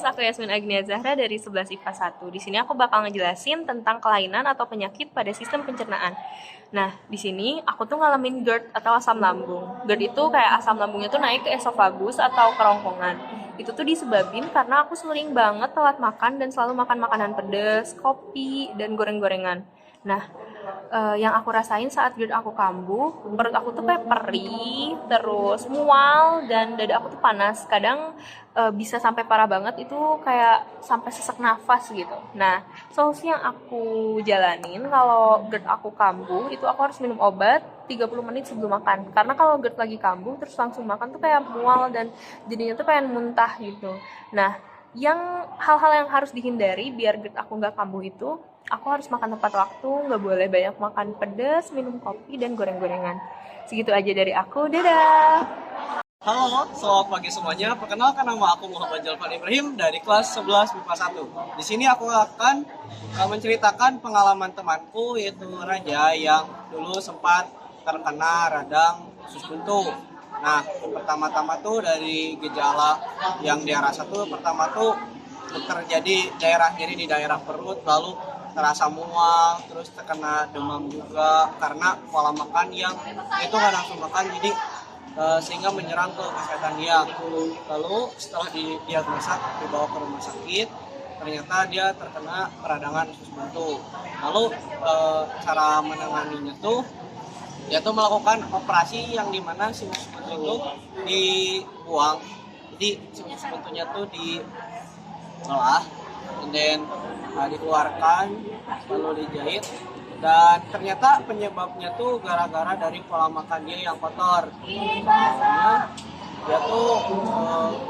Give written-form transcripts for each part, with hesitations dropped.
guys, aku Yasmin Agnia Zahra dari 11 IPA 1. Di sini aku bakal ngejelasin tentang kelainan atau penyakit pada sistem pencernaan. Nah, di sini aku tuh ngalamin GERD atau asam lambung. GERD itu kayak asam lambungnya tuh naik ke esofagus atau kerongkongan. Itu tuh disebabin karena aku sering banget telat makan dan selalu makan makanan pedas, kopi, dan goreng-gorengan. Nah, yang aku rasain saat GERD aku kambuh, perut aku tuh kayak perih, terus mual, dan dada aku tuh panas. Kadang bisa sampai parah banget, itu kayak sampai sesak nafas gitu. Nah, solusi yang aku jalanin kalau GERD aku kambuh, itu aku harus minum obat 30 menit sebelum makan. Karena kalau GERD lagi kambuh, terus langsung makan tuh kayak mual dan jadinya tuh pengen muntah gitu. Nah, hal-hal yang harus dihindari biar GERD aku nggak kambuh itu, aku harus makan tepat waktu, nggak boleh banyak makan pedas, minum kopi, dan goreng-gorengan. Segitu aja dari aku, dadah! Halo, selamat pagi semuanya. Perkenalkan, nama aku Muhammad Jalfan Ibrahim dari kelas 11 MIPA 1. Di sini aku akan menceritakan pengalaman temanku, yaitu Raja, yang dulu sempat terkena radang usus buntu. Nah, pertama-tama tuh dari gejala yang dia rasa tuh, pertama tuh terjadi daerah nyeri di daerah perut, lalu terasa mual, terus terkena demam juga karena pola makan yang itu nggak langsung makan, jadi sehingga menyerang ke kesehatan dia. Lalu setelah didiagnosa dibawa ke rumah sakit, ternyata dia terkena peradangan usus buntu. Lalu cara menanganinya tuh dia tuh melakukan operasi yang dimana si usus buntu itu dibuang. Jadi si usus buntunya tuh diolah, kemudian dikeluarkan, lalu dijahit. Dan ternyata penyebabnya tuh gara-gara dari pola makan dia yang kotor. Soalnya dia tuh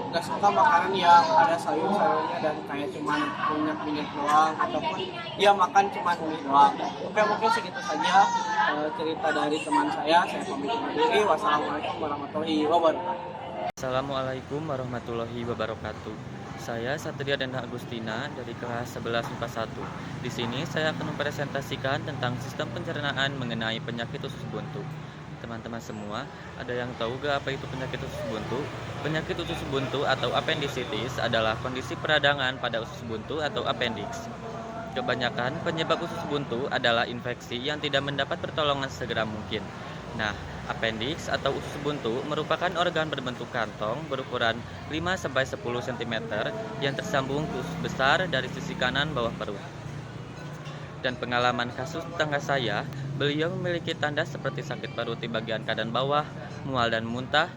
gak suka makanan yang ada sayur-sayurnya dan kayak cuman minyak-minyak doang, ataupun dia makan cuman mie doang. Oke, mungkin segitu saja cerita dari teman saya. Saya pamit undur diri. Wassalamualaikum warahmatullahi wabarakatuh. Assalamualaikum warahmatullahi wabarakatuh. Saya Satria Dana Agustina dari kelas 11 MIPA 1. Di sini saya akan mempresentasikan tentang sistem pencernaan mengenai penyakit usus buntu. Teman-teman semua, ada yang tahu gak apa itu penyakit usus buntu? Penyakit usus buntu atau appendicitis adalah kondisi peradangan pada usus buntu atau appendix. Kebanyakan penyebab usus buntu adalah infeksi yang tidak mendapat pertolongan segera mungkin. Nah, appendix atau usus buntu merupakan organ berbentuk kantong berukuran 5-10 cm yang tersambung ke usus besar dari sisi kanan bawah perut. Dan pengalaman kasus tetangga saya, beliau memiliki tanda seperti sakit perut di bagian kanan bawah, mual dan muntah,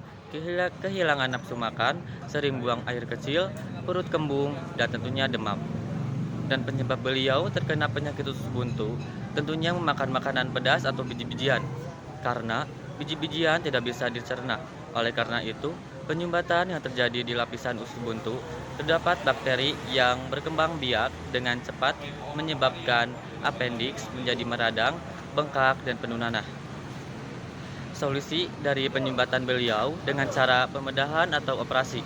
kehilangan nafsu makan, sering buang air kecil, perut kembung, dan tentunya demam. Dan penyebab beliau terkena penyakit usus buntu tentunya memakan makanan pedas atau biji-bijian, karena biji-bijian tidak bisa dicerna. Oleh karena itu, penyumbatan yang terjadi di lapisan usus buntu terdapat bakteri yang berkembang biak dengan cepat menyebabkan appendix menjadi meradang, bengkak, dan penuh nanah. Solusi dari penyumbatan beliau dengan cara pembedahan atau operasi,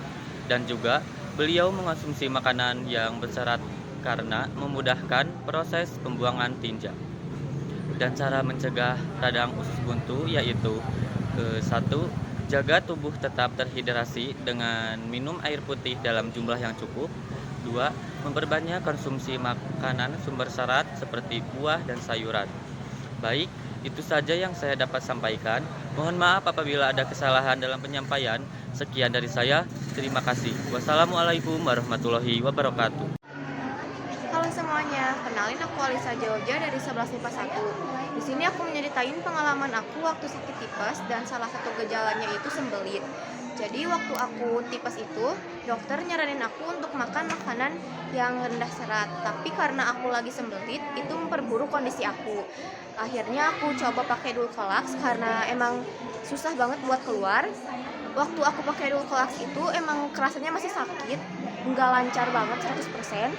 dan juga beliau mengonsumsi makanan yang berserat karena memudahkan proses pembuangan tinja. Dan cara mencegah radang usus buntu yaitu satu, jaga tubuh tetap terhidrasi dengan minum air putih dalam jumlah yang cukup. Dua, memperbanyak konsumsi makanan sumber serat seperti buah dan sayuran. Baik, itu saja yang saya dapat sampaikan. Mohon maaf apabila ada kesalahan dalam penyampaian. Sekian dari saya. Terima kasih. Wassalamualaikum warahmatullahi wabarakatuh. Halo semuanya, kenalin aku Alisa Jaoja dari 11 MIPA 1. Di sini aku menyeritain pengalaman aku waktu sakit tipes dan salah satu gejalanya itu sembelit. Jadi waktu aku tipes itu, dokter nyaranin aku untuk makan makanan yang rendah serat. Tapi karena aku lagi sembelit, itu memperburuk kondisi aku. Akhirnya aku coba pakai Dulcolax karena emang susah banget buat keluar. Waktu aku pakai Dulcolax itu emang kerasanya masih sakit, nggak lancar banget 100%.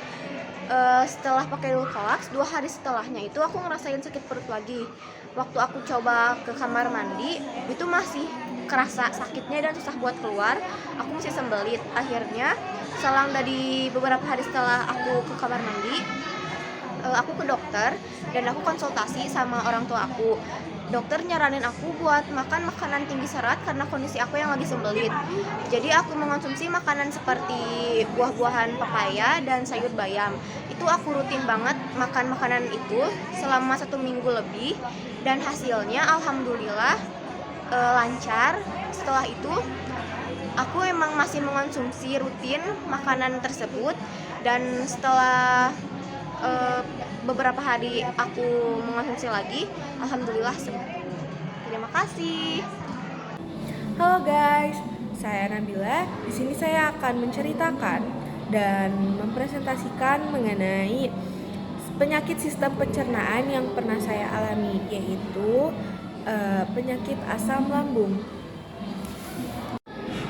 Setelah pakai Dulcolax, 2 hari setelahnya itu aku ngerasain sakit perut lagi. Waktu aku coba ke kamar mandi, itu masih kerasa sakitnya dan susah buat keluar. Aku masih sembelit. Akhirnya selang dari beberapa hari setelah aku ke kamar mandi, aku ke dokter dan aku konsultasi sama orang tua aku. dokter nyaranin aku buat makan makanan tinggi serat karena kondisi aku yang lagi sembelit. Jadi aku mengonsumsi makanan seperti buah-buahan pepaya dan sayur bayam. Itu aku rutin banget makan makanan itu selama 1 minggu lebih, dan hasilnya alhamdulillah lancar. Setelah itu aku emang masih mengonsumsi rutin makanan tersebut, dan setelah beberapa hari aku mengonsumsi lagi, alhamdulillah sembuh. Terima kasih. Halo guys, saya Nabila. Di sini saya akan menceritakan dan mempresentasikan mengenai penyakit sistem pencernaan yang pernah saya alami, yaitu penyakit asam lambung.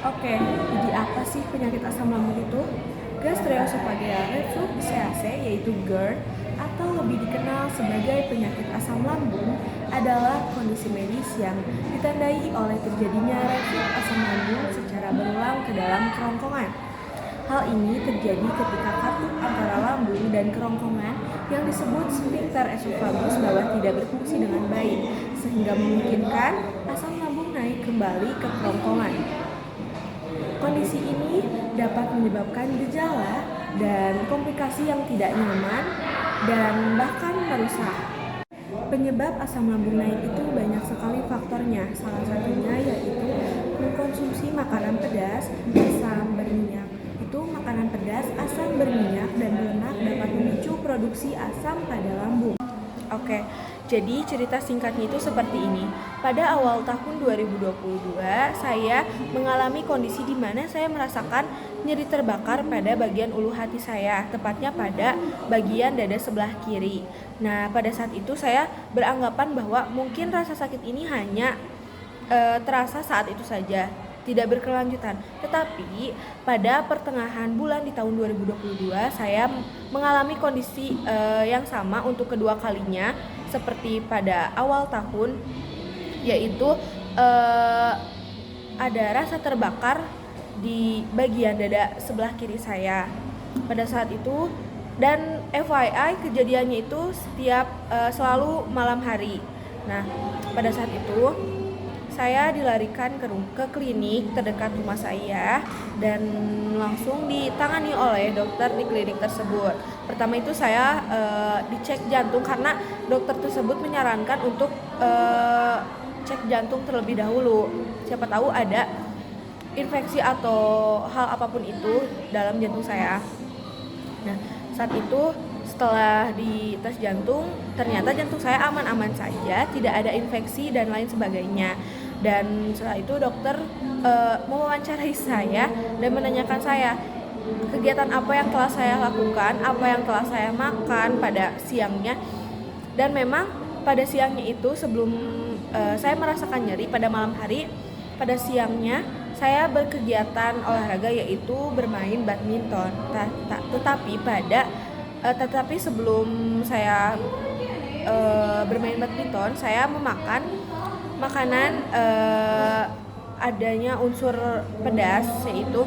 Oke, jadi apa sih penyakit asam lambung itu? Gastroesophageal reflux-disease, yaitu GERD, atau lebih dikenal sebagai penyakit asam lambung, adalah kondisi medis yang ditandai oleh terjadinya reflux asam lambung secara berulang ke dalam kerongkongan. Hal ini terjadi ketika katup antara lambung dan kerongkongan yang disebut sphincter esophagus bawah tidak berfungsi dengan baik, sehingga memungkinkan asam lambung naik kembali ke kerongkongan. Kondisi ini dapat menyebabkan gejala dan komplikasi yang tidak nyaman dan bahkan merusak. Penyebab asam lambung naik itu banyak sekali faktornya. Salah satunya yaitu mengkonsumsi makanan pedas, asam berminyak. Itu makanan pedas, asam berminyak, dan lemak dapat memicu produksi asam pada lambung. Oke, jadi cerita singkatnya itu seperti ini. Pada awal tahun 2022, saya mengalami kondisi di mana saya merasakan nyeri terbakar pada bagian ulu hati saya, tepatnya pada bagian dada sebelah kiri. Nah, pada saat itu saya beranggapan bahwa mungkin rasa sakit ini hanya terasa saat itu saja, tidak berkelanjutan. Tetapi pada pertengahan bulan di tahun 2022 saya mengalami kondisi yang sama untuk kedua kalinya seperti pada awal tahun, yaitu ada rasa terbakar di bagian dada sebelah kiri saya pada saat itu. Dan FYI, kejadiannya itu selalu malam hari. Nah, pada saat itu saya dilarikan ke klinik terdekat rumah saya dan langsung ditangani oleh dokter di klinik tersebut. Pertama itu saya dicek jantung karena dokter tersebut menyarankan untuk cek jantung terlebih dahulu. Siapa tahu ada infeksi atau hal apapun itu dalam jantung saya. Nah, saat itu setelah di tes jantung, ternyata jantung saya aman-aman saja, tidak ada infeksi dan lain sebagainya. Dan setelah itu dokter mewawancarai saya dan menanyakan saya kegiatan apa yang telah saya lakukan, apa yang telah saya makan pada siangnya. Dan memang pada siangnya itu sebelum saya merasakan nyeri pada malam hari, pada siangnya saya berkegiatan olahraga yaitu bermain badminton. Tetapi sebelum saya bermain badminton, saya memakan makanan adanya unsur pedas, yaitu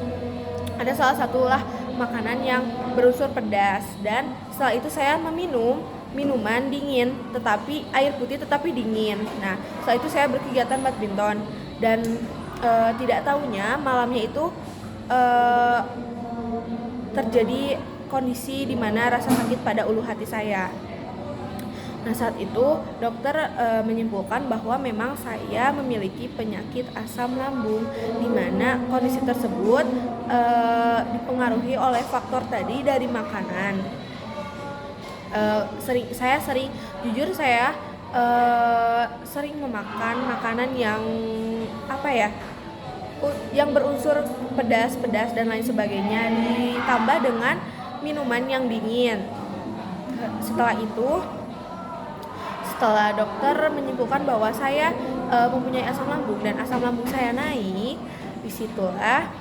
ada salah satulah makanan yang berunsur pedas. Dan setelah itu saya meminum minuman dingin, tetapi air putih tetapi dingin. Nah, setelah itu saya berkegiatan badminton dan tidak tahunya malamnya itu terjadi kondisi di mana rasa sakit pada ulu hati saya. Nah, saat itu dokter menyimpulkan bahwa memang saya memiliki penyakit asam lambung, di mana kondisi tersebut dipengaruhi oleh faktor tadi dari makanan. Saya sering memakan makanan yang yang berunsur pedas dan lain sebagainya, ditambah dengan minuman yang dingin. Setelah dokter menyimpulkan bahwa saya mempunyai asam lambung dan asam lambung saya naik, disitulah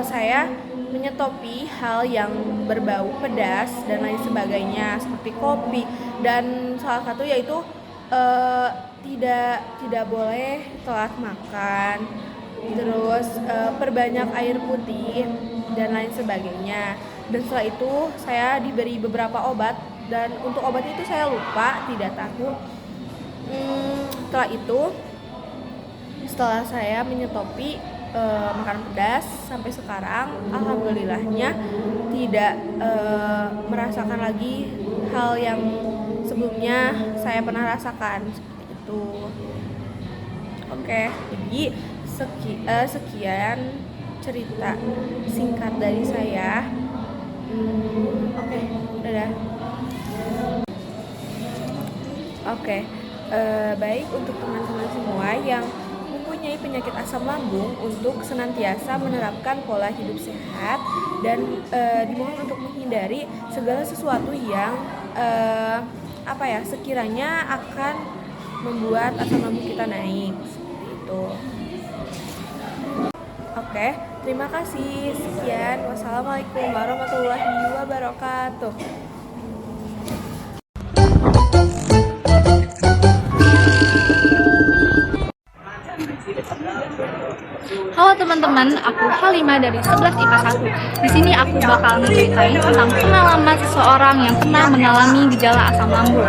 saya menyetopi hal yang berbau pedas dan lain sebagainya seperti kopi, dan salah satu yaitu tidak boleh telat makan, terus perbanyak air putih dan lain sebagainya. Dan setelah itu saya diberi beberapa obat, dan untuk obat itu saya lupa, tidak tahu. Setelah saya menyetopi makanan pedas sampai sekarang, alhamdulillahnya tidak merasakan lagi hal yang sebelumnya saya pernah rasakan seperti itu. Oke, jadi sekian cerita singkat dari saya. Oke, dadah. Oke, baik untuk teman-teman semua yang mempunyai penyakit asam lambung untuk senantiasa menerapkan pola hidup sehat dan dimohon untuk menghindari segala sesuatu yang sekiranya akan membuat asam lambung kita naik seperti itu. Oke, terima kasih. Sekian. Wassalamualaikum warahmatullahi wabarakatuh. Halo teman-teman, aku Halimah dari 11 IPA 1. Di sini aku bakal menceritain tentang pengalaman seseorang yang pernah mengalami gejala asam lambung.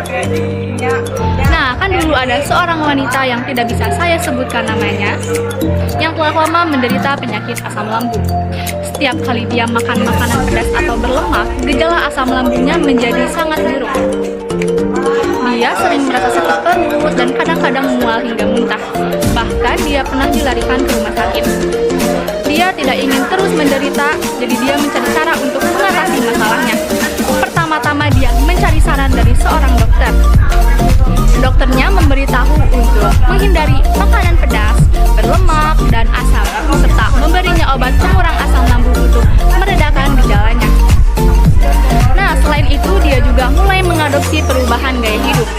Nah, kan dulu ada seorang wanita yang tidak bisa saya sebutkan namanya, yang telah lama menderita penyakit asam lambung. Setiap kali dia makan makanan pedas atau berlemak, gejala asam lambungnya menjadi sangat buruk. Dia sering merasa sakit perut dan kadang-kadang mual hingga muntah. Bahkan dia pernah dilarikan ke rumah sakit. Dia tidak ingin terus menderita, jadi dia mencari cara untuk mengatasi masalahnya. Pertama-tama dia mencari saran dari seorang dokter. Dokternya memberitahu untuk menghindari makanan pedas, berlemak, dan asam, serta memberinya obat pengurang asam lambung untuk meredakan gejalanya. Nah, selain itu dia juga mulai mengadopsi perubahan gaya hidup.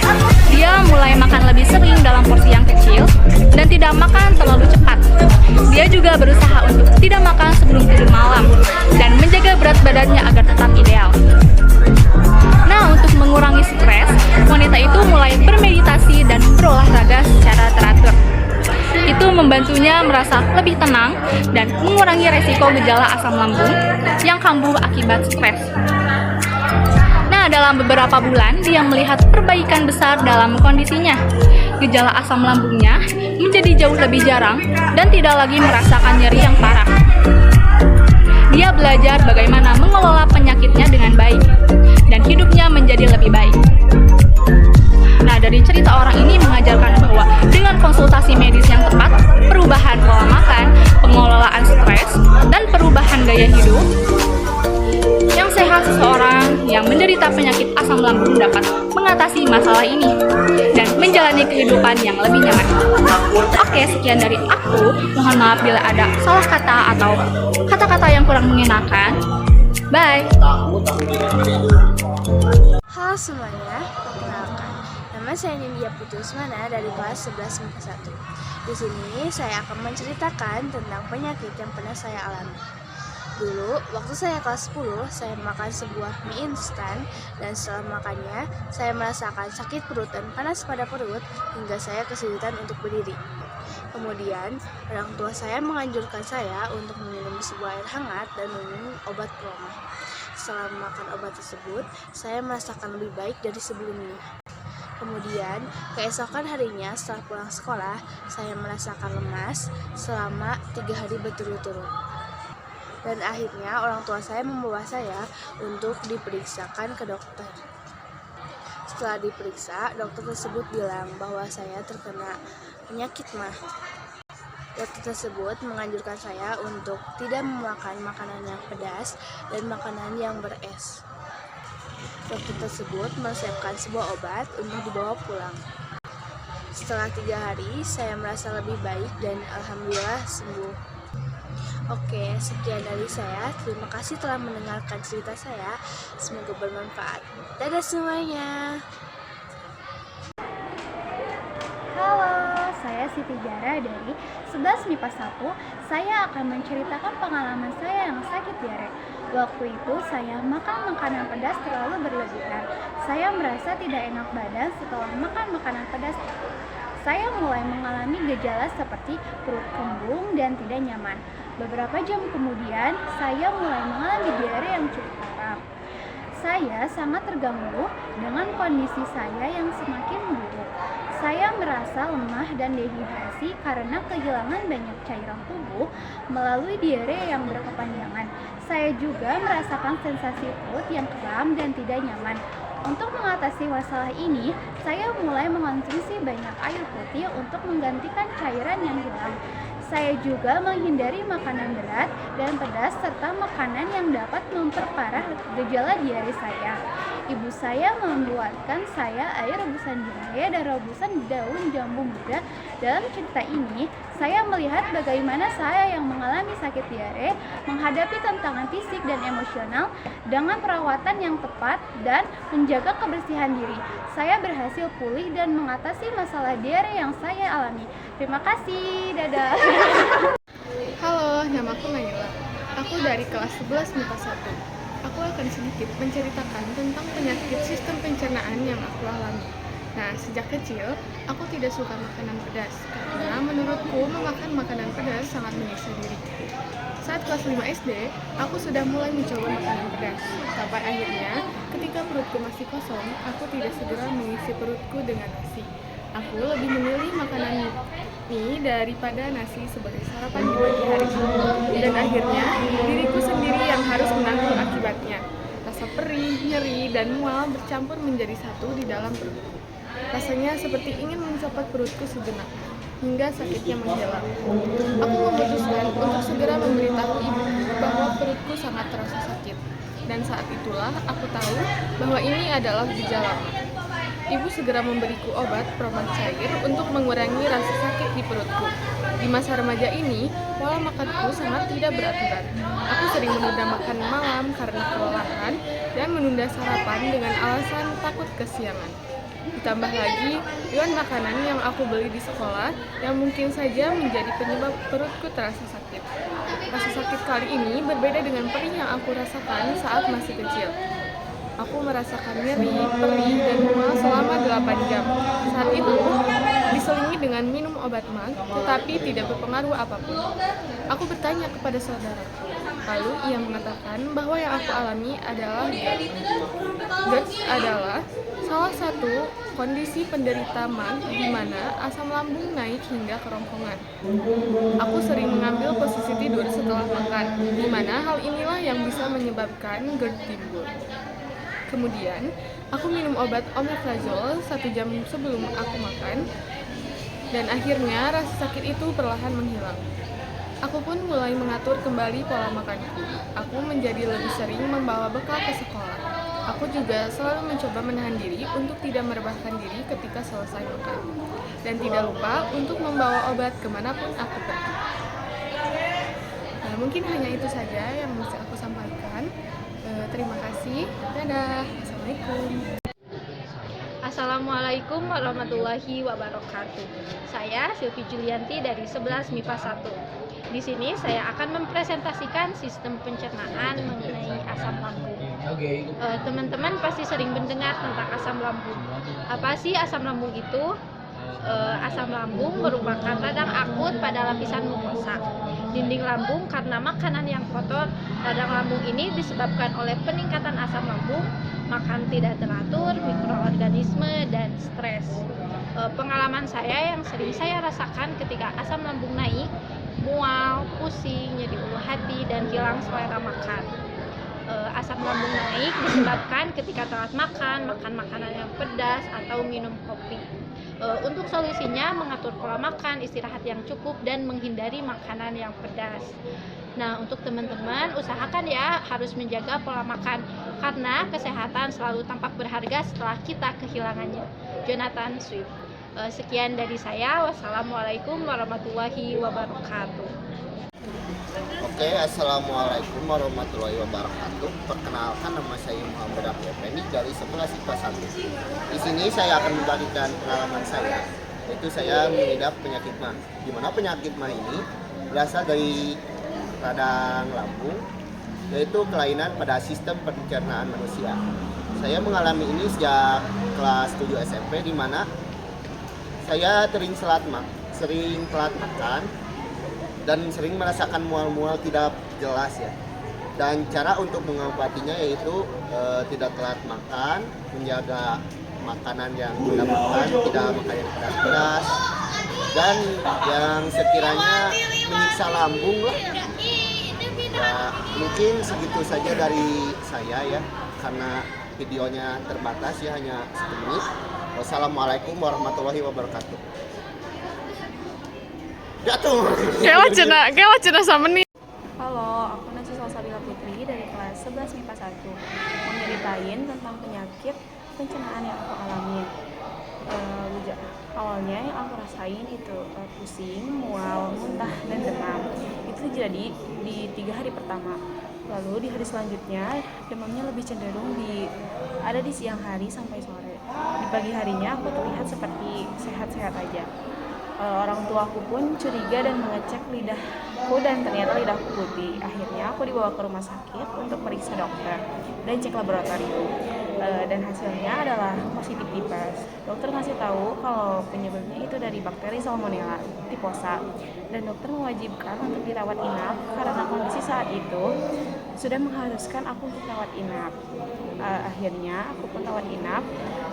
Dia mulai makan lebih sering dalam porsi yang kecil dan tidak makan terlalu cepat. Dia juga berusaha untuk tidak makan sebelum tidur malam dan menjaga berat badannya agar tetap ideal. Nah, untuk mengurangi stres, wanita itu mulai bermeditasi dan berolahraga secara teratur. Itu membantunya merasa lebih tenang dan mengurangi resiko gejala asam lambung yang kambuh akibat stres. Nah, dalam beberapa bulan, dia melihat perbaikan besar dalam kondisinya. Gejala asam lambungnya menjadi jauh lebih jarang dan tidak lagi merasakan nyeri yang parah. Dia belajar bagaimana mengelola penyakitnya dengan baik, dan hidupnya menjadi lebih baik. Nah, dari cerita orang ini mengajarkan bahwa dengan konsultasi medis yang tepat, perubahan pola makan, pengelolaan stres, dan perubahan gaya hidup yang sehat, seseorang yang menderita penyakit asam lambung dapat mengatasi masalah ini dan menjalani kehidupan yang lebih nyaman. Oke, sekian dari aku. Mohon maaf bila ada salah kata atau kata-kata yang kurang mengenakan. Bye. Halo semuanya, perkenalkan, nama saya Nindya Putri Usmana dari kelas 11 MIPA 1. Di sini saya akan menceritakan tentang penyakit yang pernah saya alami. Dulu, waktu saya kelas 10, saya makan sebuah mie instan dan setelah makannya, saya merasakan sakit perut dan panas pada perut hingga saya kesulitan untuk berdiri. Kemudian, orang tua saya menganjurkan saya untuk meminum sebuah air hangat dan meminum obat proma. Setelah makan obat tersebut, saya merasakan lebih baik dari sebelumnya. Kemudian, keesokan harinya setelah pulang sekolah, saya merasakan lemas selama 3 hari berturut-turut. Dan akhirnya orang tua saya membawa saya untuk diperiksakan ke dokter. Setelah diperiksa, dokter tersebut bilang bahwa saya terkena penyakit MAH. Dokter tersebut menganjurkan saya untuk tidak memakan makanan yang pedas dan makanan yang beres. Dokter tersebut meresepkan sebuah obat untuk dibawa pulang. Setelah 3 hari, saya merasa lebih baik dan alhamdulillah sembuh. Oke, sekian dari saya. Terima kasih telah mendengarkan cerita saya. Semoga bermanfaat. Dadah semuanya. Halo, saya Siti Jara dari 11 MIPA 1. Saya akan menceritakan pengalaman saya yang sakit diare. Waktu itu saya makan makanan pedas terlalu berlebihan. Saya merasa tidak enak badan setelah makan makanan pedas. Saya mulai mengalami gejala seperti perut kembung dan tidak nyaman. Beberapa jam kemudian, saya mulai mengalami diare yang cukup parah. Saya sangat terganggu dengan kondisi saya yang semakin buruk. Saya merasa lemah dan dehidrasi karena kehilangan banyak cairan tubuh melalui diare yang berkepanjangan. Saya juga merasakan sensasi perut yang kram dan tidak nyaman. Untuk mengatasi masalah ini, saya mulai mengonsumsi banyak air putih untuk menggantikan cairan yang hilang. Saya juga menghindari makanan berat dan pedas serta makanan yang dapat memperparah gejala diare saya. Ibu saya membuatkan saya air rebusan jahe dan rebusan daun jambu muda. Dalam cerita ini, saya melihat bagaimana saya yang mengalami sakit diare menghadapi tantangan fisik dan emosional dengan perawatan yang tepat dan menjaga kebersihan diri. Saya berhasil pulih dan mengatasi masalah diare yang saya alami. Terima kasih, dadah. Halo, namaku Naila. Aku dari kelas 11 MIPA 1. Aku akan sedikit menceritakan tentang penyakit sistem pencernaan yang aku alami. Nah, sejak kecil, aku tidak suka makanan pedas, karena menurutku memakan makanan pedas sangat menyiksa diri. Saat kelas 5 SD, aku sudah mulai mencoba makanan pedas. Sampai akhirnya, ketika perutku masih kosong, aku tidak segera mengisi perutku dengan nasi. Aku lebih memilih makanan mie daripada nasi sebagai sarapan di pagi hari. Dan akhirnya, diriku sendiri yang harus menanggung akibatnya. Rasa perih, nyeri, dan mual bercampur menjadi satu di dalam perutku. Rasanya seperti ingin mencopot perutku sejenak, hingga sakitnya menghilang. Aku memutuskan untuk segera memberitahu ibu bahwa perutku sangat terasa sakit. Dan saat itulah aku tahu bahwa ini adalah gejala. Ibu segera memberiku obat promak cair untuk mengurangi rasa sakit di perutku. Di masa remaja ini, pola makanku sangat tidak beraturan. Aku sering menunda makan malam karena kelelahan dan menunda sarapan dengan alasan takut kesiangan. Ditambah lagi dengan makanan yang aku beli di sekolah yang mungkin saja menjadi penyebab perutku terasa sakit. Rasa sakit kali ini berbeda dengan perih yang aku rasakan saat masih kecil. Aku merasakan nyeri, perih, dan mual selama 8 jam. Saat itu, diselingi dengan minum obat mag, tetapi tidak berpengaruh apapun. Aku bertanya kepada saudara. Lalu ia mengatakan bahwa yang aku alami adalah GERD. GERD adalah salah satu kondisi penderita mag di mana asam lambung naik hingga kerongkongan. Aku sering mengambil posisi tidur setelah makan, di mana hal inilah yang bisa menyebabkan GERD timbul. Kemudian, aku minum obat omeprazol 1 jam sebelum aku makan, dan akhirnya rasa sakit itu perlahan menghilang. Aku pun mulai mengatur kembali pola makanku. Aku menjadi lebih sering membawa bekal ke sekolah. Aku juga selalu mencoba menahan diri untuk tidak merebahkan diri ketika selesai makan. Dan tidak lupa untuk membawa obat kemanapun aku pergi. Nah, mungkin hanya itu saja yang bisa aku sampaikan. Terima kasih. Dadah. Assalamualaikum. Assalamualaikum warahmatullahi wabarakatuh. Saya Silvi Julianti dari 11 MIPA 1. Di sini saya akan mempresentasikan sistem pencernaan mengenai asam lambung. Teman-teman pasti sering mendengar tentang asam lambung. Apa sih asam lambung itu? Asam lambung merupakan radang akut pada lapisan mukosa dinding lambung karena makanan yang kotor. Radang lambung ini disebabkan oleh peningkatan asam lambung, makan tidak teratur, mikroorganisme, dan stres. Pengalaman saya yang sering saya rasakan ketika asam lambung naik, mual, pusing, nyeri ulu hati, dan hilang selera makan. Asam lambung naik disebabkan ketika telat makan makanan yang pedas, atau minum kopi. Untuk solusinya, mengatur pola makan, istirahat yang cukup, dan menghindari makanan yang pedas. Nah, untuk teman-teman, usahakan ya harus menjaga pola makan, karena kesehatan selalu tampak berharga setelah kita kehilangannya. Jonathan Swift. Sekian dari saya. Wassalamualaikum warahmatullahi wabarakatuh. Oke, assalamualaikum warahmatullahi wabarakatuh. Perkenalkan, nama saya Muhammad Abdul Fendi dari 11 IPA 1. Di sini saya akan membagikan pengalaman saya, yaitu saya mengidap penyakit MAH. Di mana penyakit MAH ini berasal dari radang lambung, yaitu kelainan pada sistem pencernaan manusia. Saya mengalami ini sejak kelas 7 SMP, di mana saya sering telat makan dan sering merasakan mual-mual tidak jelas ya. Dan cara untuk mengobatinya yaitu tidak telat makan, menjaga makanan yang didapatkan tidak makan yang pedas-pedas dan yang sekiranya menyiksa lambung lah. Ya, mungkin segitu saja dari saya ya, karena videonya terbatas ya, hanya 1 menit. Wassalamualaikum warahmatullahi wabarakatuh. Jatuh. Kayak wacana sama nih. Halo, aku Nasi Salsabila Putri dari kelas 11 MIPA 1. Mau nyeritain tentang penyakit pencernaan yang aku alami. Awalnya yang aku rasain itu pusing, mual, muntah, dan demam. Itu terjadi di 3 hari pertama. Lalu di hari selanjutnya demamnya lebih cenderung ada di siang hari sampai sore. Di pagi harinya aku terlihat seperti sehat-sehat aja. Orang tuaku pun curiga dan mengecek lidahku dan ternyata lidahku putih. Akhirnya aku dibawa ke rumah sakit untuk periksa dokter dan cek laboratorium. Dan hasilnya adalah positif tipes. Dokter ngasih tahu kalau penyebabnya itu dari bakteri Salmonella typhosa, dan dokter mewajibkan untuk dirawat inap karena kondisi saat itu sudah mengharuskan aku untuk rawat inap. Akhirnya aku pun rawat inap.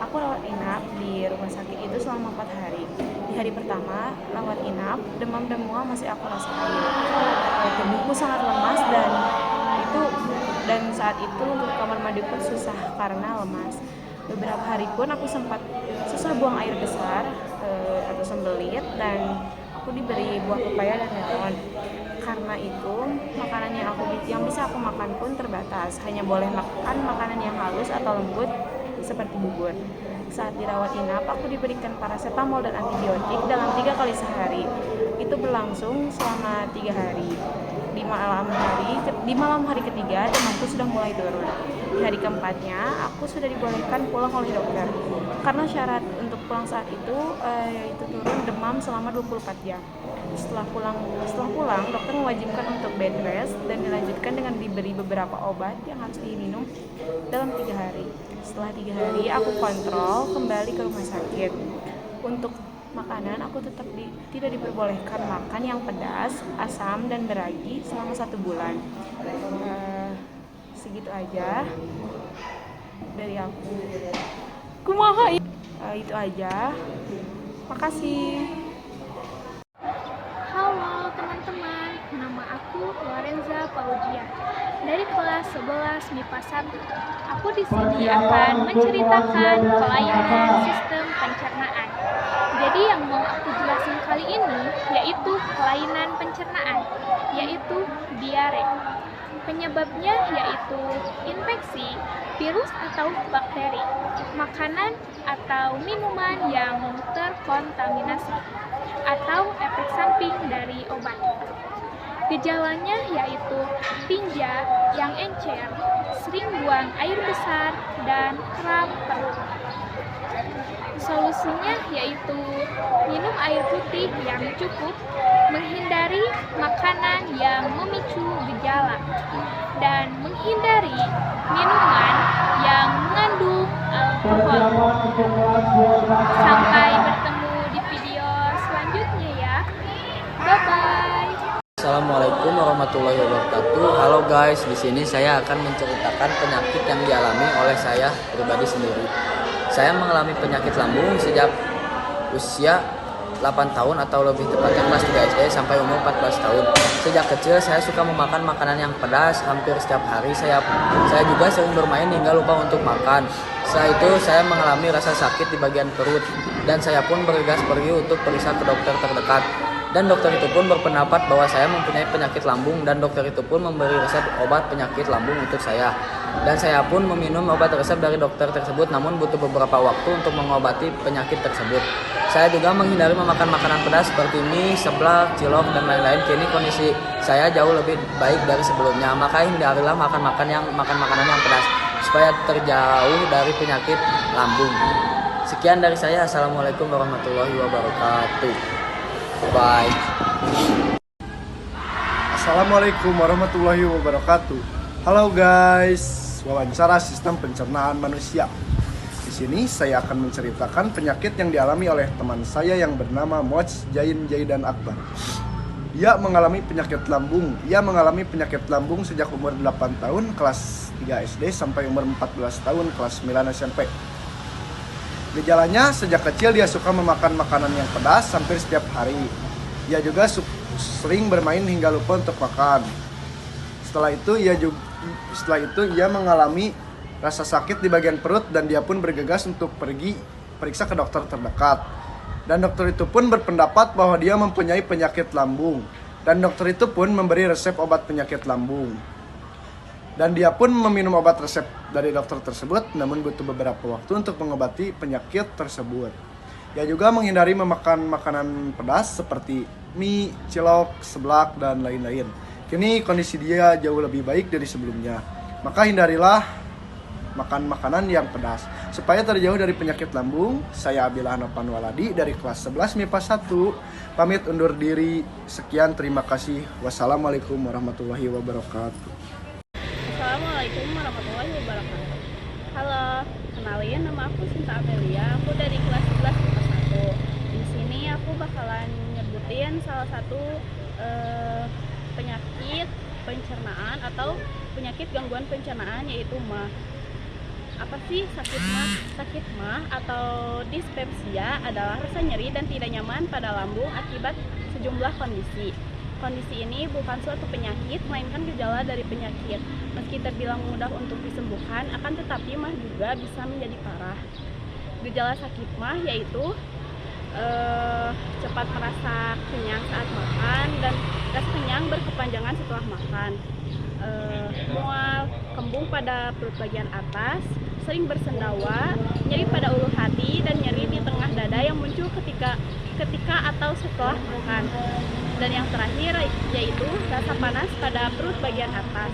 Aku rawat inap di rumah sakit itu selama 4 hari. Di hari pertama rawat inap, demam dan mual masih aku rasain. Tubuhku sangat lemas dan saat itu untuk kamar mandi pun susah karena lemas. Beberapa hari pun aku sempat susah buang air besar atau sembelit, dan aku diberi buah pepaya dan melon. Karena itu makanan yang bisa aku makan pun terbatas, hanya boleh makan makanan yang halus atau lembut seperti bubur. Saat dirawat inap, aku diberikan paracetamol dan antibiotik dalam 3 kali sehari. Itu berlangsung selama 3 hari. Di malam hari ketiga, demamku sudah mulai turun. Di hari keempatnya, aku sudah dibolehkan pulang oleh dokter. Karena syarat untuk pulang saat itu yaitu turun demam selama 24 jam. Setelah pulang, dokter mewajibkan untuk bed rest dan dilanjutkan dengan diberi beberapa obat yang harus diminum dalam 3 hari. Setelah 3 hari, aku kontrol kembali ke rumah sakit. Untuk makanan, aku tetap tidak diperbolehkan makan yang pedas, asam, dan beragi selama 1 bulan. Segitu aja dari aku. Kumaha itu aja. Makasih. Halo teman-teman, nama aku Lorenza Paujia dari kelas 11 MIPA 1. Aku di sini akan menceritakan kelainan sistem pencernaan. Jadi yang mau aku jelasin kali ini yaitu kelainan pencernaan, yaitu diare. Penyebabnya yaitu infeksi, virus atau bakteri, makanan atau minuman yang terkontaminasi, atau efek samping dari obat. Gejalanya yaitu tinja yang encer, sering buang air besar, dan kram perut. Solusinya yaitu minum air putih yang cukup, menghindari makanan yang memicu gejala, dan menghindari minuman yang mengandung alkohol. Sampai bertemu di video selanjutnya ya. Bye-bye. Assalamualaikum warahmatullahi wabarakatuh. Halo guys, di sini saya akan menceritakan penyakit yang dialami oleh saya pribadi sendiri. Saya mengalami penyakit lambung sejak usia 8 tahun atau lebih tepatnya kelas 3 SD sampai umur 14 tahun. Sejak kecil saya suka memakan makanan yang pedas hampir setiap hari. Saya juga sering bermain hingga lupa untuk makan. Setelah itu saya mengalami rasa sakit di bagian perut dan saya pun bergegas pergi untuk periksa ke dokter terdekat. Dan dokter itu pun berpendapat bahwa saya mempunyai penyakit lambung, dan dokter itu pun memberi resep obat penyakit lambung untuk saya. Dan saya pun meminum obat resep dari dokter tersebut, namun butuh beberapa waktu untuk mengobati penyakit tersebut. Saya juga menghindari memakan makanan pedas seperti mie, seblak, cilok, dan lain-lain. Kini kondisi saya jauh lebih baik dari sebelumnya. Maka hindarilah makan makanan yang pedas supaya terjauh dari penyakit lambung. Sekian dari saya. Assalamualaikum warahmatullahi wabarakatuh. Bye. Assalamualaikum warahmatullahi wabarakatuh. Halo guys, wawancara sistem pencernaan manusia. Di sini saya akan menceritakan penyakit yang dialami oleh teman saya yang bernama Moch Jain Jaidan Akbar. Ia mengalami penyakit lambung sejak umur 8 tahun kelas 3 SD sampai umur 14 tahun kelas 9 SMP. Gejalanya, sejak kecil dia suka memakan makanan yang pedas hampir setiap hari. Ia juga sering bermain hingga lupa untuk makan. Setelah itu ia mengalami rasa sakit di bagian perut dan dia pun bergegas untuk pergi periksa ke dokter terdekat. Dan dokter itu pun berpendapat bahwa dia mempunyai penyakit lambung. Dan dokter itu pun memberi resep obat penyakit lambung. Dan dia pun meminum obat resep dari dokter tersebut, namun butuh beberapa waktu untuk mengobati penyakit tersebut. Dia juga menghindari memakan makanan pedas seperti mie, cilok, seblak, dan lain-lain. Kini kondisi dia jauh lebih baik dari sebelumnya. Maka hindarilah makan makanan yang pedas supaya terjauh dari penyakit lambung. Saya Abila Hanopan Waladi dari kelas 11 MIPA 1. Pamit undur diri. Sekian, terima kasih. Wassalamualaikum warahmatullahi wabarakatuh. Assalamualaikum warahmatullahi wabarakatuh. Halo, kenalin, nama aku Sinta Amelia. Aku dari kelas 11 MIPA 1. Di sini aku bakalan nyebutin salah satu penyakit pencernaan atau penyakit gangguan pencernaan, yaitu MAH. Apa sih sakit MAH? Sakit MAH atau dispepsia adalah rasa nyeri dan tidak nyaman pada lambung akibat sejumlah kondisi. Kondisi ini bukan suatu penyakit, melainkan gejala dari penyakit. Meski terbilang mudah untuk disembuhkan, akan tetapi MAH juga bisa menjadi parah. Gejala sakit MAH yaitu cepat merasa kenyang saat makan dan rasa kenyang berkepanjangan setelah makan. Mual, kembung pada perut bagian atas, sering bersendawa, nyeri pada ulu hati, dan nyeri di tengah dada yang muncul ketika atau setelah makan. Dan yang terakhir yaitu rasa panas pada perut bagian atas.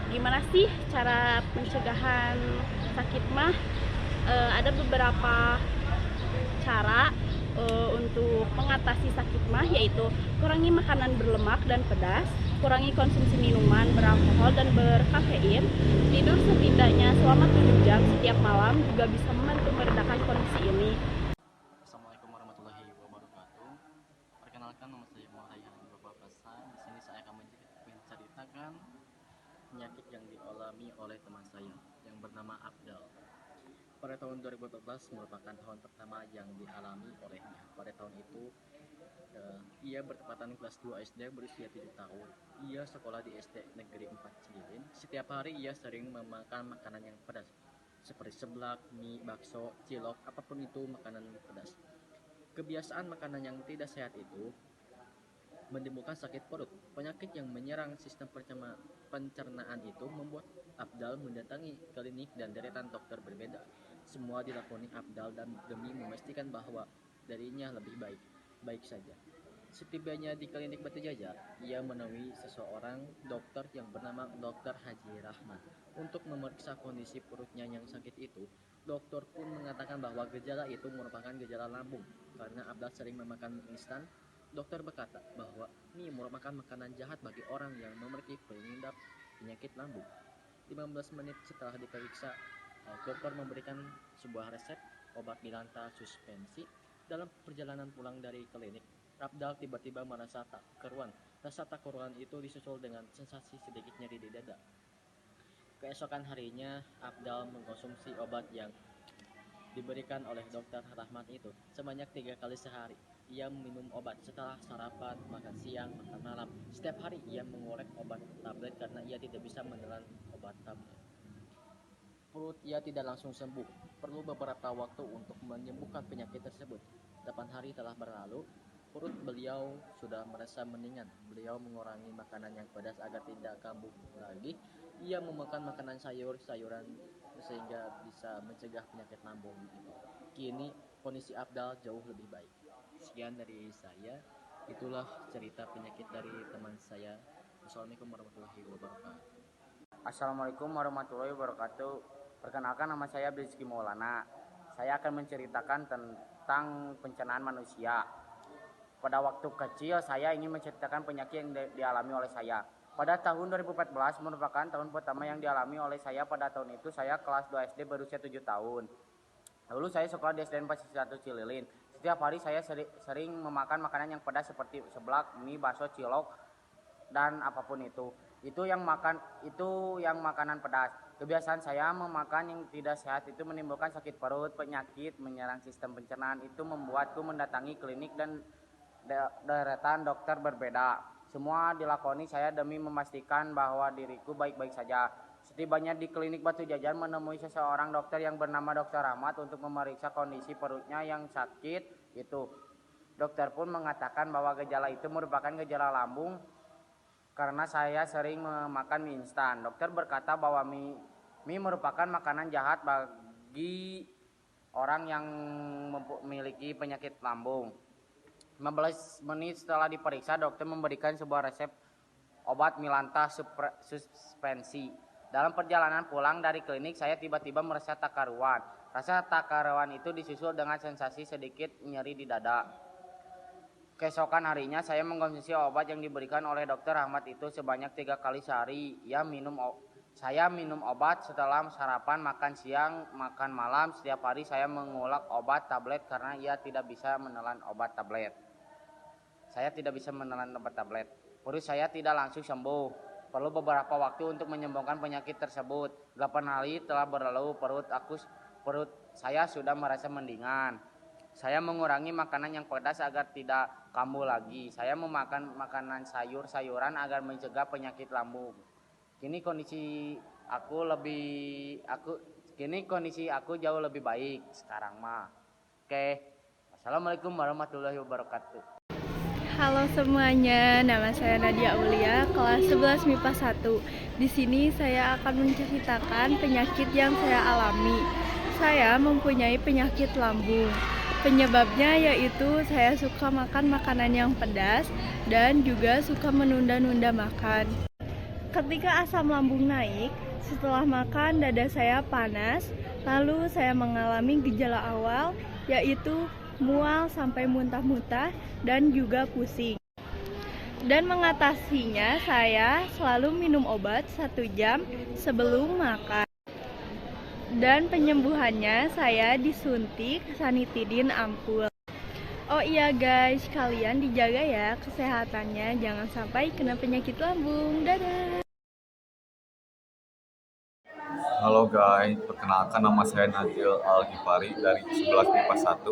Gimana sih cara pencegahan sakit MAH? Ada beberapa cara untuk mengatasi sakit MAH, yaitu kurangi makanan berlemak dan pedas, kurangi konsumsi minuman beralkohol dan berkafein, tidur setidaknya selama 7 jam setiap malam juga bisa membantu meredakan kondisi ini. Assalamualaikum warahmatullahi wabarakatuh. Perkenalkan, nama saya Muhammad Rayhan Bapak Pasan. Di sini saya akan menceritakan penyakit yang dialami oleh teman saya yang bernama Abdal. Pada tahun 2014 merupakan tahun pertama yang dialami olehnya. Pada tahun itu ia bertepatan kelas 2 SD berusia 7 tahun. Ia sekolah di SD Negeri 4 Cililin. Setiap hari ia sering memakan makanan yang pedas seperti seblak, mie, bakso, cilok, apapun itu makanan pedas. Kebiasaan makanan yang tidak sehat itu menimbulkan sakit perut. Penyakit yang menyerang sistem pencernaan itu membuat Abdal mendatangi klinik dan deretan dokter berbeda. Semua dilakoni Abdal dan demi memastikan bahwa dirinya lebih baik saja. Setibanya di klinik Batu Jajar, ia menemui seseorang dokter yang bernama Dr. Haji Rahman. Untuk memeriksa kondisi perutnya yang sakit itu, dokter pun mengatakan bahwa gejala itu merupakan gejala lambung. Karena Abdal sering memakan mie instan, dokter berkata bahwa mie merupakan makanan jahat bagi orang yang memiliki pengidap penyakit lambung. 15 menit setelah diperiksa, dokter memberikan sebuah resep obat Milanta suspensi. Dalam perjalanan pulang dari klinik, Abdal tiba-tiba merasa tak karuan. Rasa tak karuan itu disusul dengan sensasi sedikit nyeri di dada. Keesokan harinya, Abdal mengkonsumsi obat yang diberikan oleh dokter Rahmat itu sebanyak 3 kali sehari. Ia minum obat setelah sarapan, makan siang, makan malam. Setiap hari ia mengorek obat tablet karena ia tidak bisa menelan obat tablet. Perut ia tidak langsung sembuh, perlu beberapa waktu untuk menyembuhkan penyakit tersebut. 8 hari telah berlalu, perut beliau sudah merasa mendingan. Beliau mengurangi makanan yang pedas agar tidak kambuh lagi. Ia memakan makanan sayur-sayuran sehingga bisa mencegah penyakit lambung. Kini kondisi Abdal jauh lebih baik. Sekian dari saya. Itulah cerita penyakit dari teman saya. Wassalamualaikum warahmatullahi wabarakatuh. Assalamualaikum warahmatullahi wabarakatuh. Perkenalkan, nama saya Rizky Maulana. Saya akan menceritakan tentang pencernaan manusia. Pada waktu kecil saya ingin menceritakan penyakit yang dialami oleh saya. Pada tahun 2014 merupakan tahun pertama yang dialami oleh saya. Pada tahun itu saya kelas 2 SD berusia 7 tahun. Lalu saya sekolah di SDN 1 Cililin. Setiap hari saya sering memakan makanan yang pedas seperti seblak, mie, bakso, cilok, dan apapun itu. Itu yang makanan pedas. Kebiasaan saya memakan yang tidak sehat itu menimbulkan sakit perut, penyakit menyerang sistem pencernaan, itu membuatku mendatangi klinik dan deretan dokter berbeda. Semua dilakoni saya demi memastikan bahwa diriku baik-baik saja. Setibanya di klinik Batu Jajar menemui seseorang dokter yang bernama Dr. Rahmat untuk memeriksa kondisi perutnya yang sakit itu. Dokter pun mengatakan bahwa gejala itu merupakan gejala lambung karena saya sering memakan mie instan. Dokter berkata bahwa mie merupakan makanan jahat bagi orang yang memiliki penyakit lambung. 15 menit setelah diperiksa, dokter memberikan sebuah resep obat Milanta suspensi. Dalam perjalanan pulang dari klinik, saya tiba-tiba merasa tak karuan. Rasa tak karuan itu disusul dengan sensasi sedikit nyeri di dada. Keesokan harinya saya mengkonsumsi obat yang diberikan oleh Dr. Rahmat itu sebanyak 3 kali sehari. Saya minum obat setelah sarapan, makan siang, makan malam. Setiap hari saya mengulak obat tablet karena ia tidak bisa menelan obat tablet. Perut saya tidak langsung sembuh. Perlu beberapa waktu untuk menyembuhkan penyakit tersebut. 8 hari telah berlalu, perut saya sudah merasa mendingan. Saya mengurangi makanan yang pedas agar tidak kambuh lagi. Saya memakan makanan sayur-sayuran agar mencegah penyakit lambung. Kini kondisi aku jauh lebih baik sekarang mah. Oke. Assalamualaikum warahmatullahi wabarakatuh. Halo semuanya, nama saya Nadia Aulia, kelas 11 MIPA 1. Di sini saya akan menceritakan penyakit yang saya alami. Saya mempunyai penyakit lambung. Penyebabnya yaitu saya suka makan makanan yang pedas dan juga suka menunda-nunda makan. Ketika asam lambung naik, setelah makan dada saya panas, lalu saya mengalami gejala awal yaitu mual sampai muntah-muntah dan juga pusing. Dan mengatasinya saya selalu minum obat 1 jam sebelum makan. Dan penyembuhannya saya disuntik sanitidin ampul. Oh iya guys, kalian dijaga ya kesehatannya, jangan sampai kena penyakit lambung. Dadah. Halo guys, perkenalkan nama saya Najil Al-Ghifari dari 11 MIPA 1.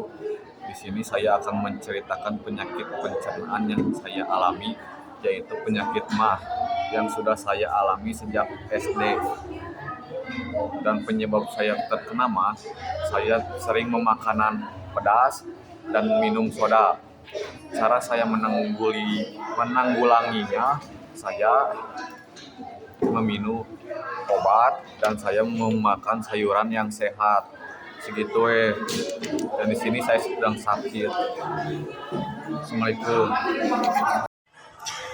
Di sini saya akan menceritakan penyakit pencernaan yang saya alami, yaitu penyakit MAH yang sudah saya alami sejak SD. Dan penyebab saya terkena MAH, saya sering memakan pedas dan minum soda. Cara saya menanggulanginya, saya meminum obat dan saya memakan sayuran yang sehat. Segitu Dan di sini saya sedang sakit. Assalamualaikum.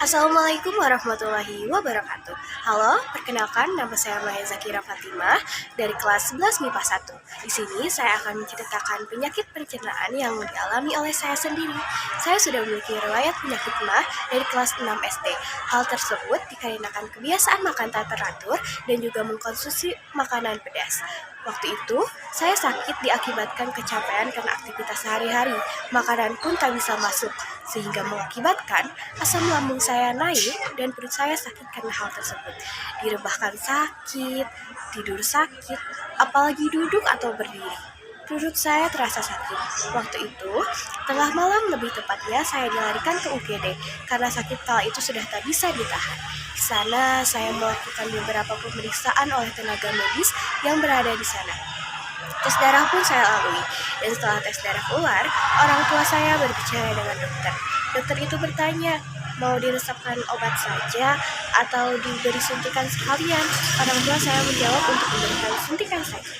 Assalamualaikum warahmatullahi wabarakatuh. Halo, perkenalkan nama saya Maya Zakira Fatimah dari kelas 11 MIPA 1. Di sini saya akan menceritakan penyakit pencernaan yang dialami oleh saya sendiri. Saya sudah memiliki riwayat penyakit MAH dari kelas 6 SD. Hal tersebut dikarenakan kebiasaan makan tak teratur dan juga mengkonsumsi makanan pedas. Waktu itu, saya sakit diakibatkan kecapean karena aktivitas sehari-hari. Makanan pun tak bisa masuk, sehingga mengakibatkan asam lambung saya naik dan perut saya sakit karena hal tersebut. Direbahkan sakit, tidur sakit, apalagi duduk atau berdiri. Perut saya terasa sakit. Waktu itu, tengah malam lebih tepatnya saya dilarikan ke UGD karena sakit kala itu sudah tak bisa ditahan. Di sana saya melakukan beberapa pemeriksaan oleh tenaga medis yang berada di sana. Tes darah pun saya lalui, dan setelah tes darah keluar, orang tua saya berbicara dengan dokter. Dokter itu bertanya, mau diresepkan obat saja atau diberi suntikan sekalian? Orang tua saya menjawab untuk memberikan suntikan saja.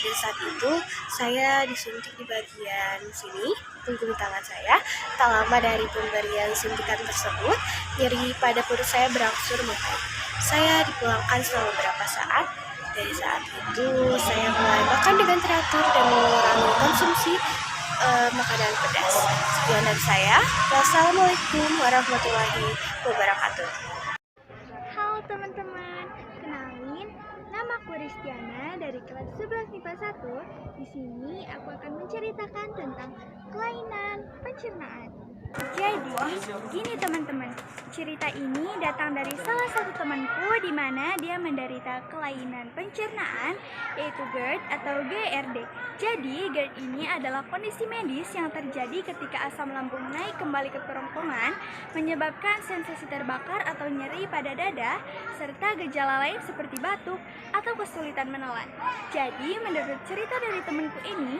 Dan saat itu saya disuntik di bagian sini, punggung tangan saya. Tak lama dari pemberian suntikan tersebut, nyeri pada perut saya berangsur membaik. Saya dipulangkan selama beberapa saat. Dari saat itu saya mulai makan dengan teratur dan mengurangi konsumsi makanan pedas. Sekian dari saya. Wassalamualaikum warahmatullahi wabarakatuh. Halo teman-teman, kenalin, namaku Ristiana dari kelas 11 MIPA 1. Di sini aku akan menceritakan tentang kelainan pencernaan. Jadi, gini teman-teman, cerita ini datang dari salah satu temanku di mana dia menderita kelainan pencernaan yaitu GERD atau GERD. Jadi, GERD ini adalah kondisi medis yang terjadi ketika asam lambung naik kembali ke kerongkongan, menyebabkan sensasi terbakar atau nyeri pada dada, serta gejala lain seperti batuk atau kesulitan menelan. Jadi, menurut cerita dari temanku ini,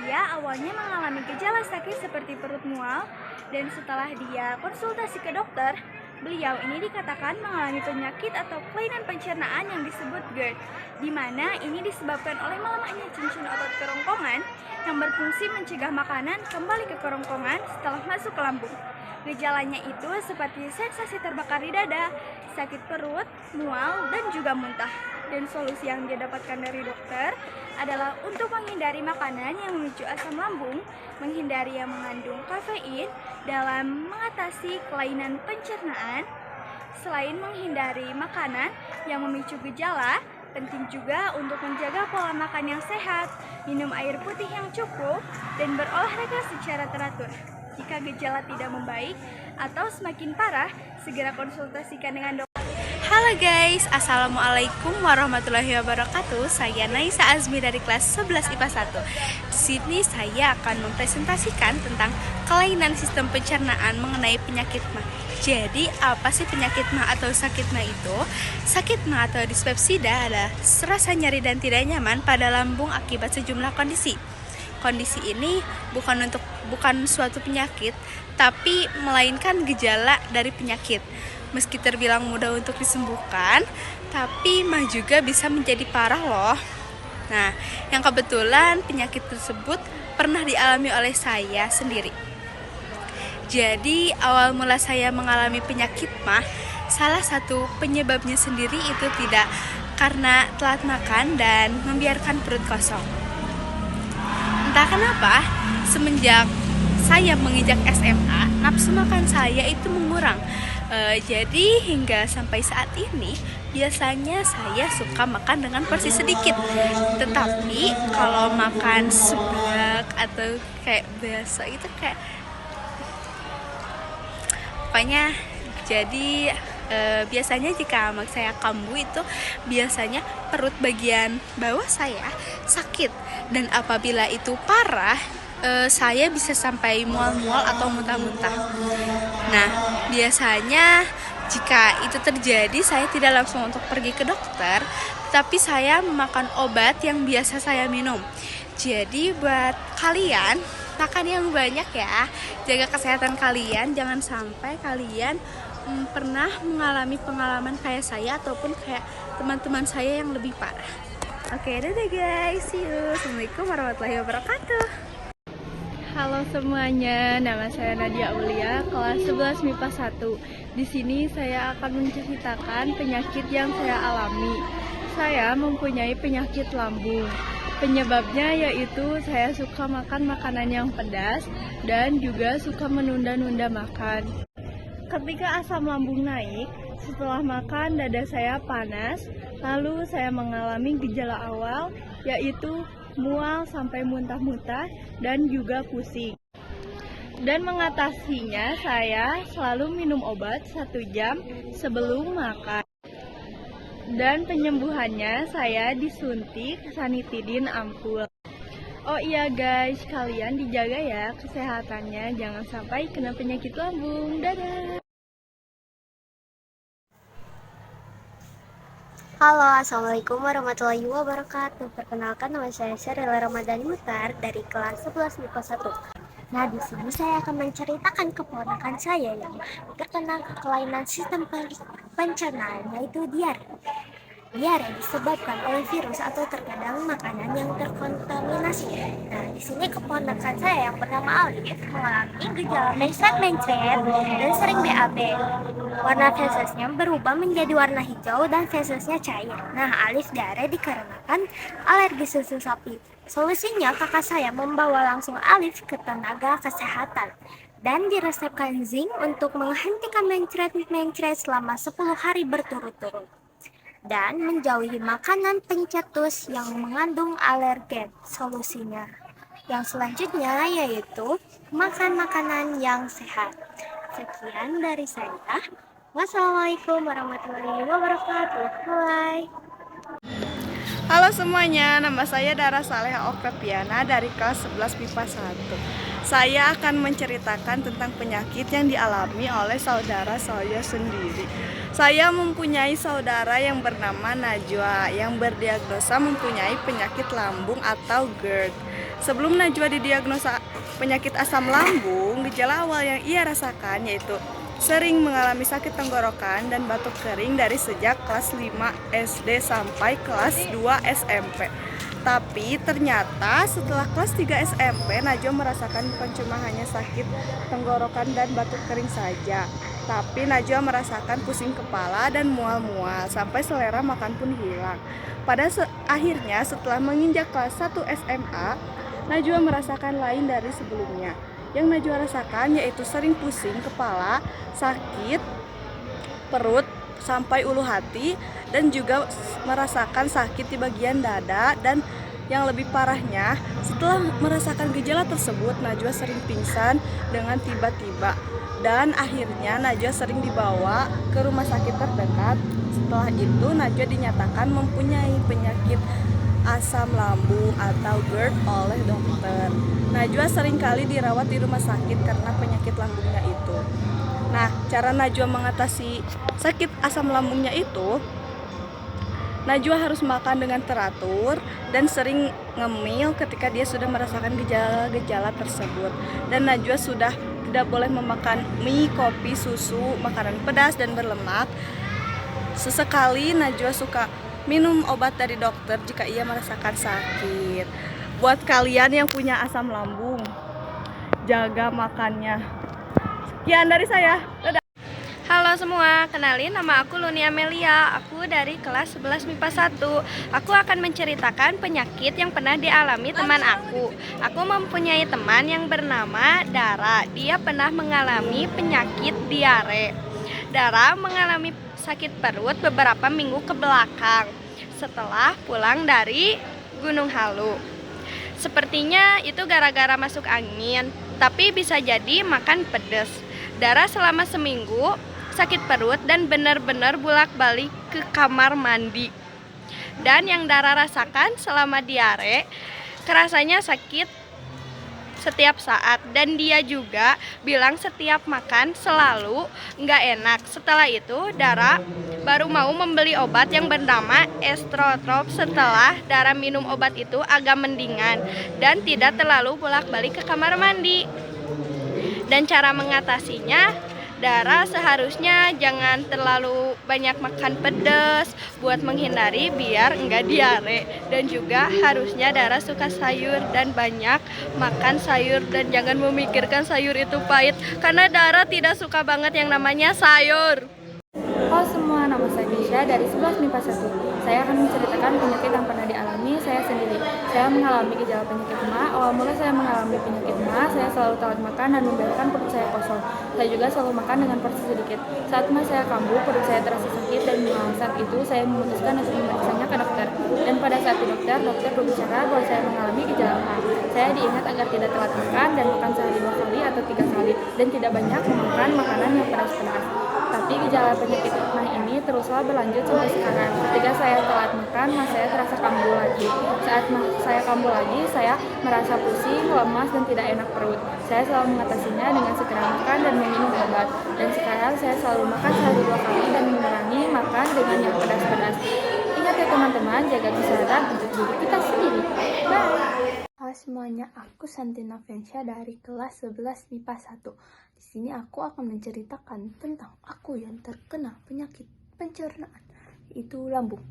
dia awalnya mengalami gejala sakit seperti perut mual, dan setelah dia konsultasi ke dokter, beliau ini dikatakan mengalami penyakit atau kelainan pencernaan yang disebut GERD, di mana ini disebabkan oleh melemahnya cincin otot kerongkongan yang berfungsi mencegah makanan kembali ke kerongkongan setelah masuk ke lambung. Gejalanya itu seperti sensasi terbakar di dada, sakit perut, mual, dan juga muntah. Dan solusi yang dia dapatkan dari dokter adalah untuk menghindari makanan yang memicu asam lambung, menghindari yang mengandung kafein dalam mengatasi kelainan pencernaan. Selain menghindari makanan yang memicu gejala, penting juga untuk menjaga pola makan yang sehat, minum air putih yang cukup, dan berolahraga secara teratur. Jika gejala tidak membaik atau semakin parah, segera konsultasikan dengan dokter. Halo guys, Assalamualaikum warahmatullahi wabarakatuh. Saya Naisa Azmi dari kelas 11 IPA 1. Di sini saya akan mempresentasikan tentang kelainan sistem pencernaan mengenai penyakit MAH. Jadi, apa sih penyakit MAH atau sakit MAH itu? Sakit MAH atau dispepsida adalah rasa nyeri dan tidak nyaman pada lambung akibat sejumlah kondisi. Kondisi ini bukan suatu penyakit, tapi melainkan gejala dari penyakit. Meski terbilang mudah untuk disembuhkan, tapi MAH juga bisa menjadi parah loh. Nah, yang kebetulan penyakit tersebut pernah dialami oleh saya sendiri. Jadi, awal mula saya mengalami penyakit MAH, salah satu penyebabnya sendiri itu tidak karena telat makan dan membiarkan perut kosong. Entah kenapa, semenjak saya menginjak SMA, nafsu makan saya itu mengurang. Jadi hingga sampai saat ini biasanya saya suka makan dengan porsi sedikit. Tetapi kalau makan seblak atau kayak biasa itu kayak pokoknya jadi biasanya jika saya kambuh itu biasanya perut bagian bawah saya sakit, dan apabila itu parah saya bisa sampai mual-mual atau muntah-muntah. Nah, biasanya jika itu terjadi saya tidak langsung untuk pergi ke dokter, tapi saya memakan obat yang biasa saya minum. Jadi buat kalian, makan yang banyak ya, jaga kesehatan kalian, jangan sampai kalian pernah mengalami pengalaman kayak saya ataupun kayak teman-teman saya yang lebih parah. Oke, dadah guys, see you. Assalamualaikum warahmatullahi wabarakatuh. Halo semuanya, nama saya Nadia Aulia, kelas 11 MIPA 1. Di sini saya akan menceritakan penyakit yang saya alami. Saya mempunyai penyakit lambung. Penyebabnya yaitu saya suka makan makanan yang pedas dan juga suka menunda-nunda makan. Ketika asam lambung naik, setelah makan dada saya panas, lalu saya mengalami gejala awal yaitu mual sampai muntah-muntah dan juga pusing. Dan mengatasinya saya selalu minum obat 1 jam sebelum makan. Dan penyembuhannya saya disuntik sanitidin ampul. Oh iya guys, kalian dijaga ya kesehatannya, jangan sampai kena penyakit lambung. Dadah. Halo, Assalamualaikum warahmatullahi wabarakatuh. Perkenalkan, nama saya Syarila Ramadhani Mutar dari kelas 11 MIPA 1. Nah, di sini saya akan menceritakan keponakan saya yang terkena kelainan sistem pencernaan, yaitu diare. Diare disebabkan oleh virus atau terkadang makanan yang terkontaminasi. Nah, di sini keponakan saya yang bernama Alif mengalami gejala mencret dan sering BAB. Warna fesesnya berubah menjadi warna hijau dan fesesnya cair. Nah, Alif diare dikarenakan alergi susu sapi. Solusinya, kakak saya membawa langsung Alif ke tenaga kesehatan dan diresepkan zinc untuk menghentikan mencret selama 10 hari berturut-turut dan menjauhi makanan pencetus yang mengandung alergen. Solusinya, Yang selanjutnya yaitu makan makanan yang sehat. Sekian dari saya. Wassalamualaikum warahmatullahi wabarakatuh. Bye. Halo semuanya, nama saya Dara Saleha Oktaviana dari kelas 11 MIPA 1. Saya akan menceritakan tentang penyakit yang dialami oleh saudara saya sendiri. Saya mempunyai saudara yang bernama Najwa yang berdiagnosa mempunyai penyakit lambung atau GERD. Sebelum Najwa didiagnosa penyakit asam lambung, gejala awal yang ia rasakan yaitu sering mengalami sakit tenggorokan dan batuk kering dari sejak kelas 5 SD sampai kelas 2 SMP. Tapi ternyata setelah kelas 3 SMP, Najwa merasakan bukan cuma hanya sakit tenggorokan dan batuk kering saja, tapi Najwa merasakan pusing kepala dan mual-mual, sampai selera makan pun hilang. Akhirnya setelah menginjak kelas 1 SMA, Najwa merasakan lain dari sebelumnya. Yang Najwa rasakan yaitu sering pusing kepala, sakit perut sampai ulu hati, dan juga merasakan sakit di bagian dada. Dan yang lebih parahnya, setelah merasakan gejala tersebut, Najwa sering pingsan dengan tiba-tiba. Dan akhirnya Najwa sering dibawa ke rumah sakit terdekat. Setelah itu Najwa dinyatakan mempunyai penyakit asam lambung atau GERD oleh dokter. Najwa seringkali dirawat di rumah sakit karena penyakit lambungnya itu. Nah, cara Najwa mengatasi sakit asam lambungnya itu, Najwa harus makan dengan teratur dan sering ngemil ketika dia sudah merasakan gejala-gejala tersebut. Dan Najwa sudah tidak boleh memakan mie, kopi, susu, makanan pedas dan berlemak. Sesekali Najwa suka minum obat dari dokter jika ia merasakan sakit. Buat kalian yang punya asam lambung, jaga makannya. Sekian dari saya. Dadah. Halo semua, kenalin nama aku Luni Amelia. Aku dari kelas 11 MIPA 1. Aku akan menceritakan penyakit yang pernah dialami teman aku. Aku mempunyai teman yang bernama Dara. Dia pernah mengalami penyakit diare. Dara mengalami sakit perut beberapa minggu ke belakang setelah pulang dari Gunung Halu. Sepertinya itu gara-gara masuk angin, tapi bisa jadi makan pedas. Dara selama seminggu sakit perut dan benar-benar bolak-balik ke kamar mandi. Dan yang Dara rasakan selama diare, kerasanya sakit setiap saat, dan dia juga bilang setiap makan selalu nggak enak. Setelah itu Dara baru mau membeli obat yang bernama Estrotrop. Setelah Dara minum obat itu agak mendingan dan tidak terlalu bolak-balik ke kamar mandi. Dan cara mengatasinya, Dara seharusnya jangan terlalu banyak makan pedas buat menghindari biar enggak diare. Dan juga harusnya Dara suka sayur dan banyak makan sayur, dan jangan memikirkan sayur itu pahit karena Dara tidak suka banget yang namanya sayur. Halo semua, nama saya Bisha dari 11 MIPA 1. Saya akan menceritakan penyakit yang pernah dialami saya sendiri. Saya mengalami gejala penyakit MA. Awal mula saya mengalami penyakit MA, saya selalu telat makan dan membiarkan perut saya kosong. Saya juga selalu makan dengan porsi sedikit. Saat MA saya kambuh, perut saya terasa sakit dan mual. Saat itu saya memutuskan untuk memeriksanya ke dokter. Dan pada saat di dokter berbicara bahwa saya mengalami gejala MA. Saya diingat agar tidak telat makan dan makan sehari 2 kali atau 3 kali, dan tidak banyak memakan makanan yang pedas-pedas. Tapi gejala penyakit MA ini teruslah berlanjut sampai sekarang. Ketika saya telat makan, saya terasa kambuh lagi. Saat saya kambuh lagi, saya merasa pusing, lemas, dan tidak enak perut. Saya selalu mengatasinya dengan segera makan dan meminum obat. Dan sekarang saya selalu makan sehari 2 kali dan mengurangi makan dengan yang pedas-pedas. Ingat ya teman-teman, jaga kesehatan untuk diri kita sendiri. Bye! Halo semuanya, aku Santina Fensha dari kelas 11 MIPA 1. Di sini aku akan menceritakan tentang aku yang terkena penyakit pencernaan, yaitu lambung.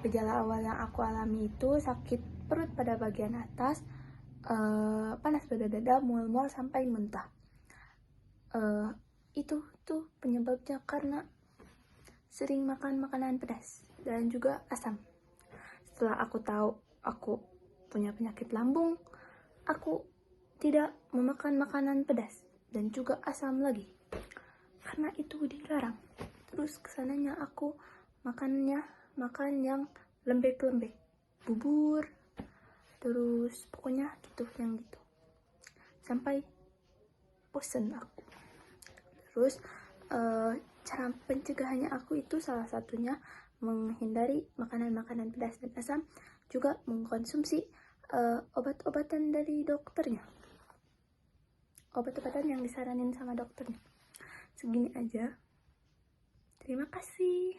Gejala awal yang aku alami itu sakit perut pada bagian atas, panas pada dada, mual-mual sampai muntah. Itu tuh penyebabnya karena sering makan makanan pedas dan juga asam. Setelah aku tahu aku punya penyakit lambung, aku tidak memakan makanan pedas dan juga asam lagi karena itu dilarang. Terus kesananya aku makan yang lembek-lembek, bubur terus pokoknya gitu yang gitu sampai bosen aku. Terus cara pencegahannya aku itu salah satunya menghindari makanan-makanan pedas dan asam, juga mengkonsumsi obat-obatan dari dokternya, obat-obatan yang disaranin sama dokternya. Segini aja, terima kasih.